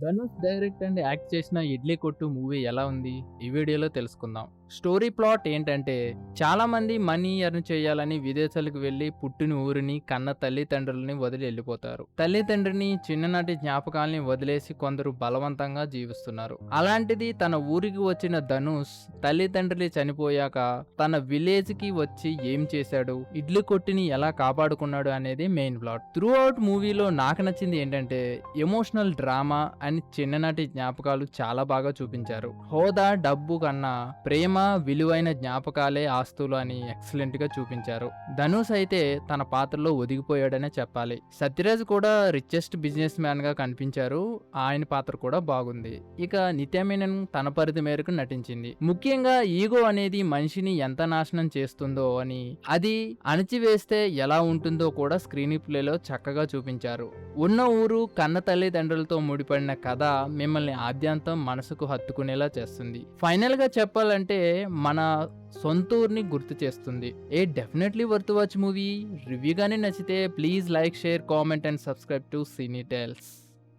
Dhanush direct and act చేసిన 'ఇడ్లీ కొట్టు' movie ఎలా ఉంది? ఈ వీడియోలో తెలుసుకుందాం. స్టోరీ ప్లాట్ ఏంటంటే, చాలా మంది మనీ ఎర్న్ చేయాలని విదేశాలకు వెళ్లి పుట్టిన ఊరిని, కన్న తల్లిదండ్రులని వదిలి వెళ్ళిపోతారు. తల్లిదండ్రిని, చిన్ననాటి జ్ఞాపకాల్ని వదిలేసి కొందరు బలవంతంగా జీవిస్తున్నారు. అలాంటిది తన ఊరికి వచ్చిన ధనుష్ తల్లిదండ్రులు చనిపోయాక తన విలేజ్ కి వచ్చి ఏం చేశాడు, ఇడ్లీ కొట్టిని ఎలా కాపాడుకున్నాడు అనేది మెయిన్ ప్లాట్. త్రూ అవుట్ మూవీలో నాకు నచ్చింది ఏంటంటే, ఎమోషనల్ డ్రామా అండ్ చిన్ననాటి జ్ఞాపకాలు చాలా బాగా చూపించారు. హోదా, డబ్బు కన్నా ప్రేమ, విలువైన జ్ఞాపకాలే ఆస్తులు అని ఎక్సలెంట్ గా చూపించారు. ధనుష్ అయితే తన పాత్రలో ఒదిగిపోయాడనే చెప్పాలి. సత్యరాజ్ కూడా రిచెస్ట్ బిజినెస్ మ్యాన్ గా కనిపించారు. ఆయన పాత్ర కూడా బాగుంది. ఇక నిత్య మీనన్ తన పరిధి మేరకు నటించింది. ముఖ్యంగా ఈగో అనేది మనిషిని ఎంత నాశనం చేస్తుందో అని, అది అణచివేస్తే ఎలా ఉంటుందో కూడా స్క్రీన్ ప్లేలో చక్కగా చూపించారు. ఉన్న ఊరు, కన్న తల్లిదండ్రులతో ముడిపడిన కథ మిమ్మల్ని ఆద్యంతం మనసుకు హత్తుకునేలా చేస్తుంది. ఫైనల్ గా చెప్పాలంటే మన సొంత ఊరిని గుర్తు చేస్తుంది. Definitely worth watch movie. Review గానీ నచ్చితే please like, share, comment and subscribe to cine tiles.